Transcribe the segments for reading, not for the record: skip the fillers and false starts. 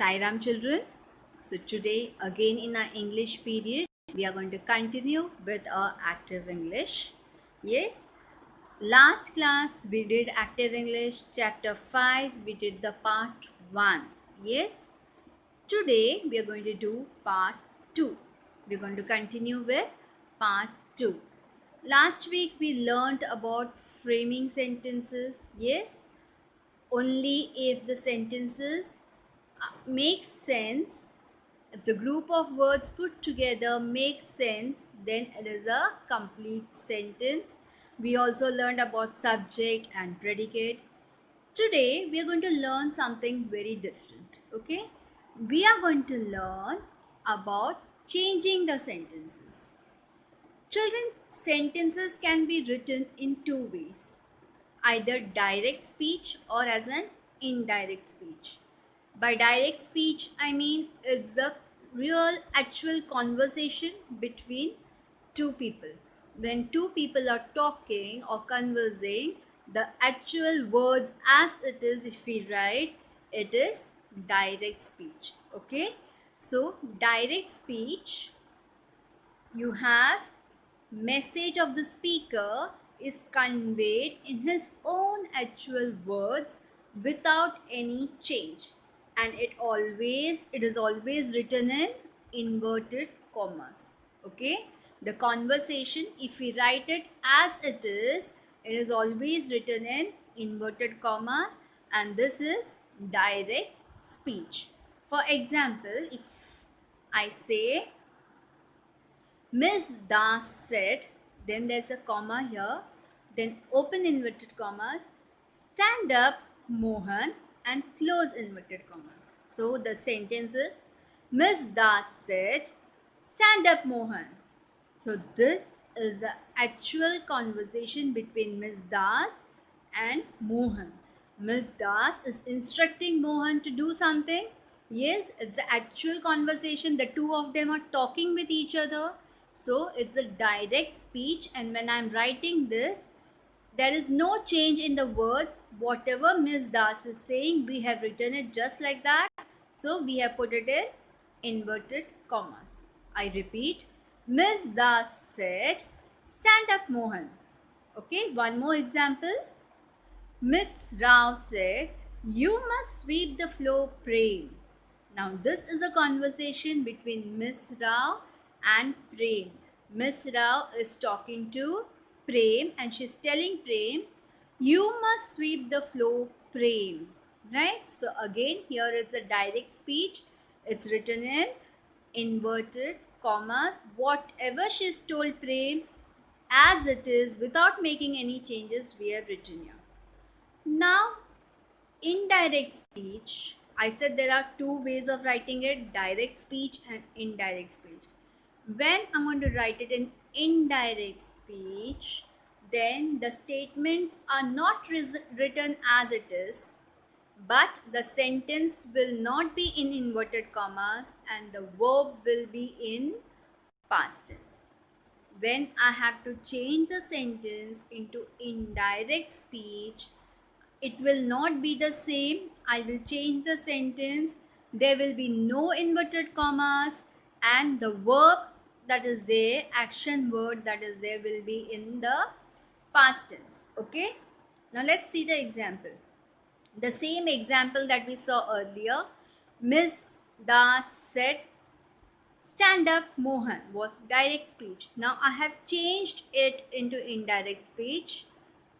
Sairam children. So today again in our English period we are going to continue with our active English. Yes, last class we did active English chapter 5, we did the part 1. Yes, today we are going to do part 2. We are going to continue with part 2. Last week we learned about framing sentences. Yes, only if the sentences make sense. If the group of words put together makes sense, then it is a complete sentence. We also learned about subject and predicate. Today we are going to learn something very different. Okay, we are going to learn about changing the sentences. Children, sentences can be written in two ways, either direct speech or as an indirect speech. By direct speech, I mean it's a real actual conversation between two people. When two people are talking or conversing, the actual words as it is, if we write, it is direct speech. Okay, so direct speech, you have message of the speaker is conveyed in his own actual words without any change, and it is always written in inverted commas. Okay, the conversation, if we write it as it is always written in inverted commas, and this is direct speech. For example, if I say Miss Das said, then there's a comma here, then open inverted commas, stand up Mohan, and close inverted commas. So the sentence is Miss Das said, stand up Mohan. So this is the actual conversation between Miss Das and Mohan. Miss Das is instructing Mohan to do something. Yes, it's the actual conversation. The two of them are talking with each other. So it's a direct speech, and when I'm writing this, there is no change in the words. Whatever Miss Das is saying, we have written it just like that. So we have put it in inverted commas. I repeat, Miss Das said, stand up Mohan. Okay, one more example. Miss Rao said, you must sweep the floor, Prem. Now this is a conversation between Miss Rao and Prem. Miss Rao is talking to Prem and she's telling Prem, you must sweep the floor, Prem. Right? So again, here it's a direct speech. It's written in inverted commas. Whatever she's told Prem, as it is, without making any changes, we have written here. Now, indirect speech, I said there are two ways of writing it, direct speech and indirect speech. When I'm going to write it in indirect speech, then the statements are not written as it is, but the sentence will not be in inverted commas and the verb will be in past tense. When I have to change the sentence into indirect speech, it will not be the same. I will change the sentence. There will be no inverted commas, and the verb that is there, action word that is there, will be in the past tense. Okay. Now let's see the example. The same example that we saw earlier. Miss Das said, stand up Mohan, was direct speech. Now I have changed it into indirect speech.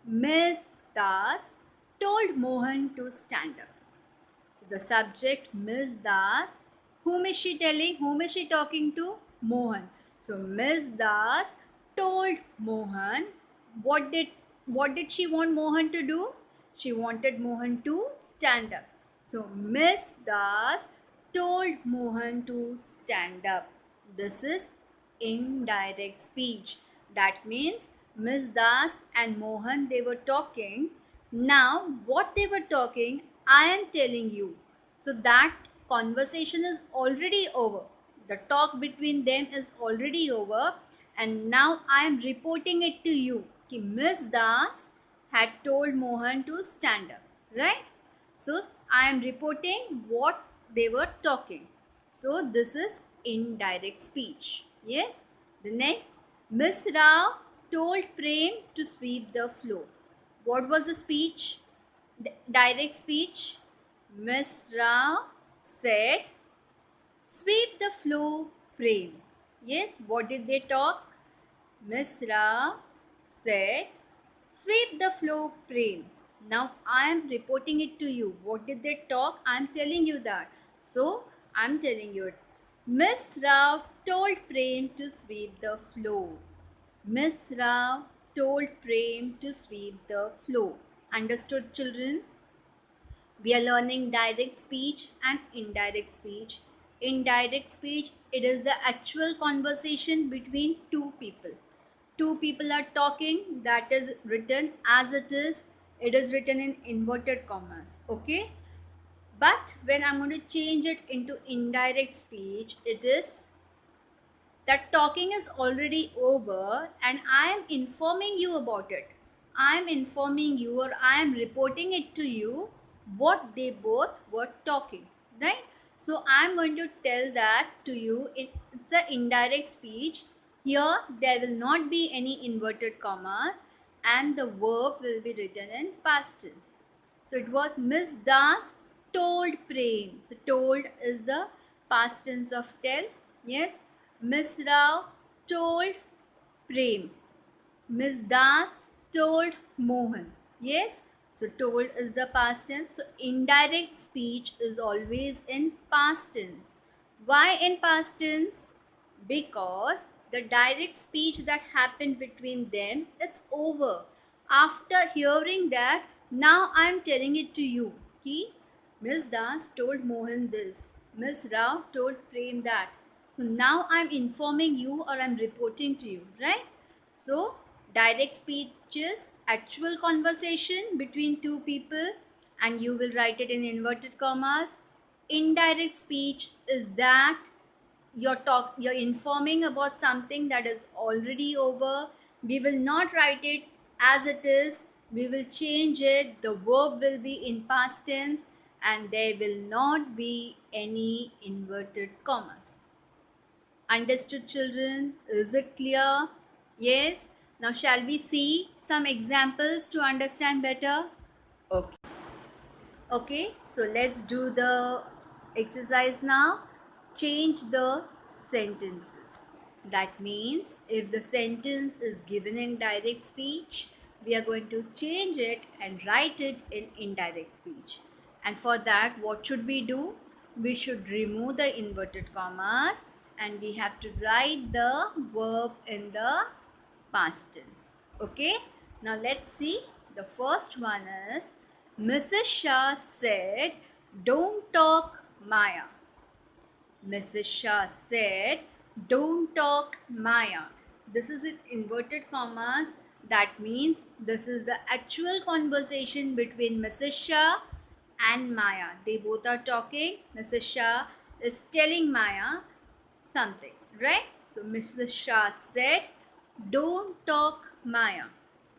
Miss Das told Mohan to stand up. So the subject, Miss Das, whom is she telling? Whom is she talking to? Mohan. So Miss Das told Mohan, what did she want Mohan to do? She wanted Mohan to stand up. So Miss Das told Mohan to stand up. This is indirect speech. That means Miss Das and Mohan, they were talking. Now what they were talking, I am telling you. So that conversation is already over. The talk between them is already over, and now I am reporting it to you. Ki Miss Das had told Mohan to stand up, right? So I am reporting what they were talking. So this is indirect speech. Yes. The next, Miss Rao told Prem to sweep the floor. What was the speech? Direct speech. Miss Rao said, sweep the floor, Prem. Yes, what did they talk? Miss Rao said, sweep the floor, Prem. Now I am reporting it to you. What did they talk? I am telling you that. So I am telling you it. Miss Rao told Prem to sweep the floor. Miss Rao told Prem to sweep the floor. Understood, children? We are learning direct speech and indirect speech. Indirect speech, it is the actual conversation between two people. Two people are talking, that is written as it is. It is written in inverted commas. Okay? But when I'm going to change it into indirect speech, it is that talking is already over and I am informing you about it. I am informing you, or I am reporting it to you what they both were talking, right? So I am going to tell that to you. It's an indirect speech. Here there will not be any inverted commas and the verb will be written in past tense. So it was Miss Das told Prem. So told is the past tense of tell. Yes. Miss Rao told Prem. Miss Das told Mohan. Yes. So told is the past tense. So indirect speech is always in past tense. Why in past tense? Because the direct speech that happened between them, it's over. After hearing that, now I am telling it to you. Ki Miss Das told Mohan this. Miss Rao told Prem that. So now I'm informing you, or I'm reporting to you, right? So direct speech is actual conversation between two people and you will write it in inverted commas. Indirect speech is that you're informing about something that is already over. We will not write it as it is. We will change it. The verb will be in past tense and there will not be any inverted commas. Understood, children? Is it clear? Yes. Now shall we see some examples to understand better? Okay. Okay, so let's do the exercise now. Change the sentences. That means if the sentence is given in direct speech, we are going to change it and write it in indirect speech. And for that, what should we do? We should remove the inverted commas and we have to write the verb in the past tense. Okay, now let's see. The first one is Mrs. Shah said, don't talk, Maya. Mrs. Shah said, don't talk, Maya. This is in inverted commas. That means this is the actual conversation between Mrs. Shah and Maya. They both are talking. Mrs. Shah is telling Maya something, right? So Mrs. Shah said, don't talk, Maya.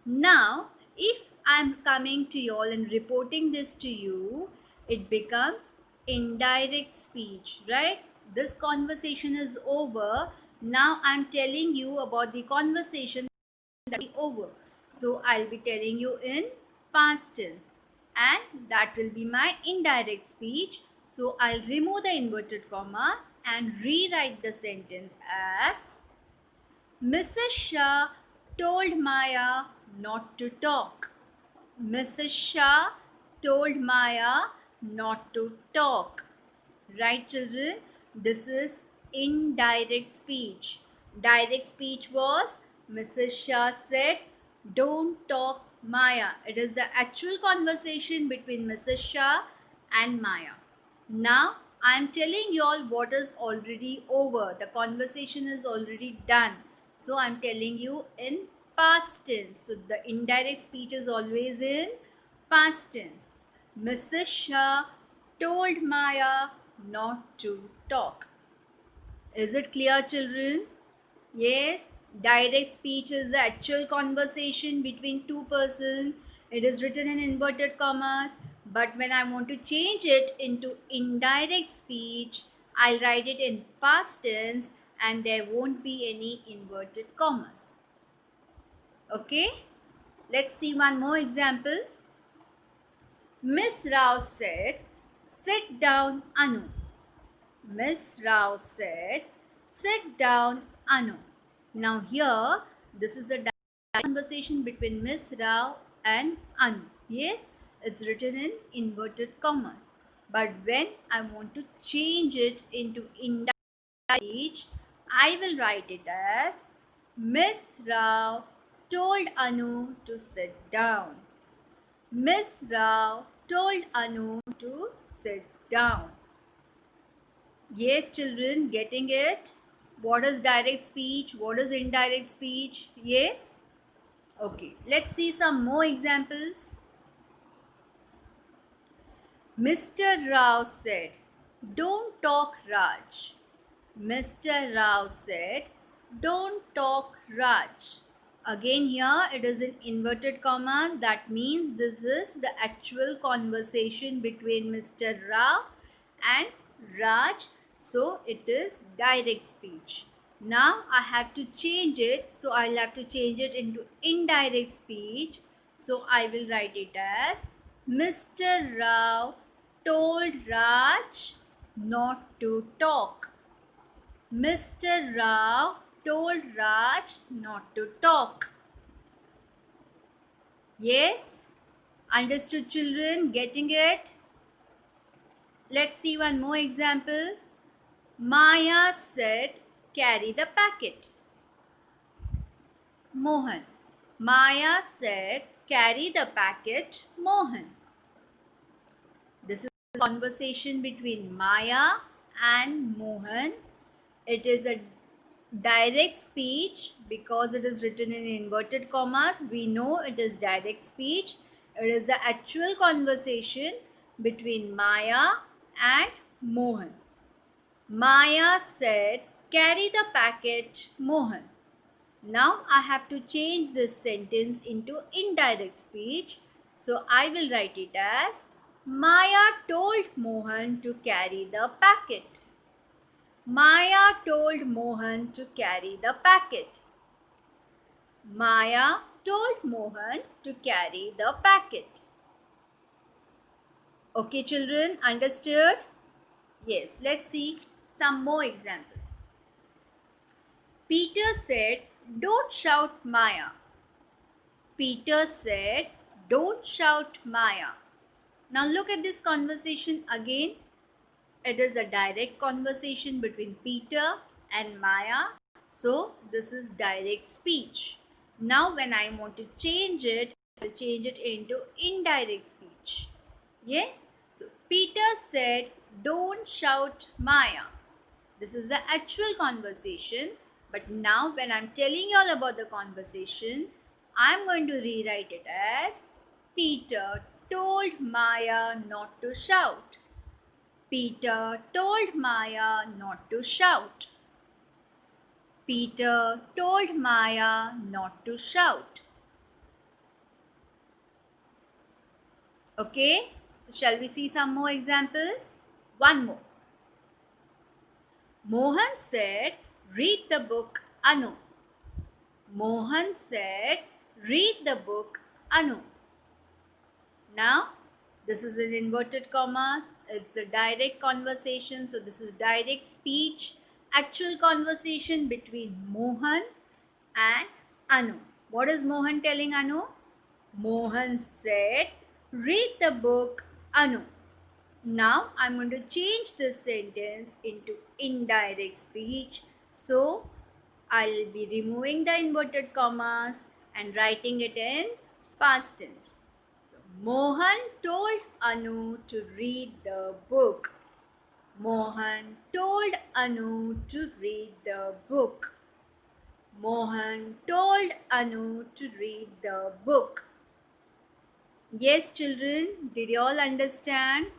Now, if I'm coming to you all and reporting this to you, it becomes indirect speech, right? This conversation is over. Now I'm telling you about the conversation that is over. So I'll be telling you in past tense and that will be my indirect speech. So I'll remove the inverted commas and rewrite the sentence as Mrs. Shah told Maya not to talk. Mrs. Shah told Maya not to talk. Right, children? This is indirect speech. Direct speech was Mrs. Shah said, don't talk, Maya. It is the actual conversation between Mrs. Shah and Maya. Now, I am telling you all what is already over. The conversation is already done. So, I am telling you in past tense. So, the indirect speech is always in past tense. Mrs. Shah told Maya not to talk. Is it clear, children? Yes, direct speech is the actual conversation between two persons. It is written in inverted commas. But when I want to change it into indirect speech, I'll write it in past tense and there won't be any inverted commas. Okay, let's see one more example. Miss Rao said, "Sit down, Anu." Miss Rao said, "Sit down, Anu." Now here, this is a conversation between Miss Rao and Anu. Yes, it's written in inverted commas. But when I want to change it into indirect speech, I will write it as Miss Rao told Anu to sit down. Miss Rao told Anu to sit down. Yes, children, getting it? What is direct speech? What is indirect speech? Yes? Okay, let's see some more examples. Mr. Rao said, "Don't talk, Raj." Mr. Rao said, "Don't talk, Raj." Again, here it is in inverted commas. That means this is the actual conversation between Mr. Rao and Raj. So it is direct speech. Now I have to change it. So I'll have to change it into indirect speech. So I will write it as Mr. Rao told Raj not to talk. Mr. Rao told Raj not to talk. Yes? Understood, children? Getting it? Let's see one more example. Maya said, "Carry the packet." Mohan. Maya said, "Carry the packet, Mohan." This is a conversation between Maya and Mohan. It is a direct speech because it is written in inverted commas. We know it is direct speech. It is the actual conversation between Maya and Mohan. Maya said, "Carry the packet, Mohan." Now I have to change this sentence into indirect speech. So I will write it as Maya told Mohan to carry the packet. Maya told Mohan to carry the packet. Maya told Mohan to carry the packet. Okay, children, understood? Yes, let's see some more examples. Peter said, "Don't shout, Maya." Peter said, "Don't shout, Maya." Now look at this conversation again. It is a direct conversation between Peter and Maya. So this is direct speech. Now when I want to change it, I will change it into indirect speech. Yes? So Peter said, "Don't shout, Maya." This is the actual conversation. But now when I'm telling you all about the conversation, I'm going to rewrite it as Peter told Maya not to shout. Peter told Maya not to shout. Peter told Maya not to shout. Okay, so shall we see some more examples? One more. Mohan said, "Read the book, Anu." Mohan said, "Read the book, Anu." Now, this is in inverted commas. It's a direct conversation. So, this is direct speech. Actual conversation between Mohan and Anu. What is Mohan telling Anu? Mohan said, "Read the book, Anu." Now I'm going to change this sentence into indirect speech. So I'll be removing the inverted commas and writing it in past tense. So Mohan told Anu to read the book. Mohan told Anu to read the book. Mohan told Anu to read the book. Yes, children, did you all understand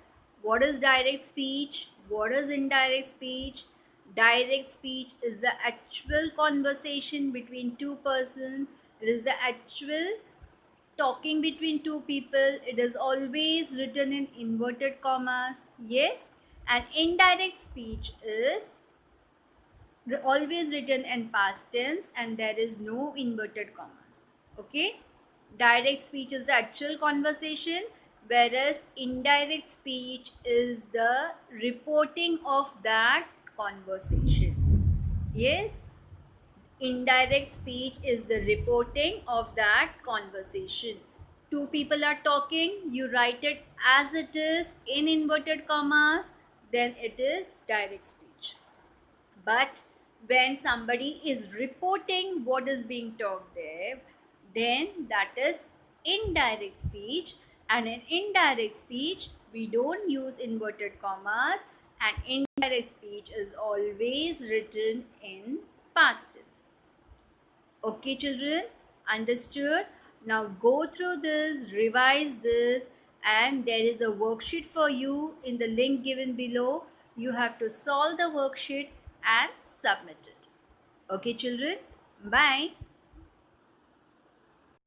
what is direct speech? What is indirect speech? Direct speech is the actual conversation between two persons. It is the actual talking between two people, it is always written in inverted commas. Yes, and indirect speech is always written in past tense and there is no inverted commas. Okay, direct speech is the actual conversation, whereas indirect speech is the reporting of that conversation. Yes, indirect speech is the reporting of that conversation. Two people are talking, you write it as it is in inverted commas, then it is direct speech. But when somebody is reporting what is being talked there, then that is indirect speech. And in indirect speech, we don't use inverted commas, and indirect speech is always written in past tense. Okay, children, understood? Now go through this, revise this, and there is a worksheet for you in the link given below. You have to solve the worksheet and submit it. Okay, children, bye.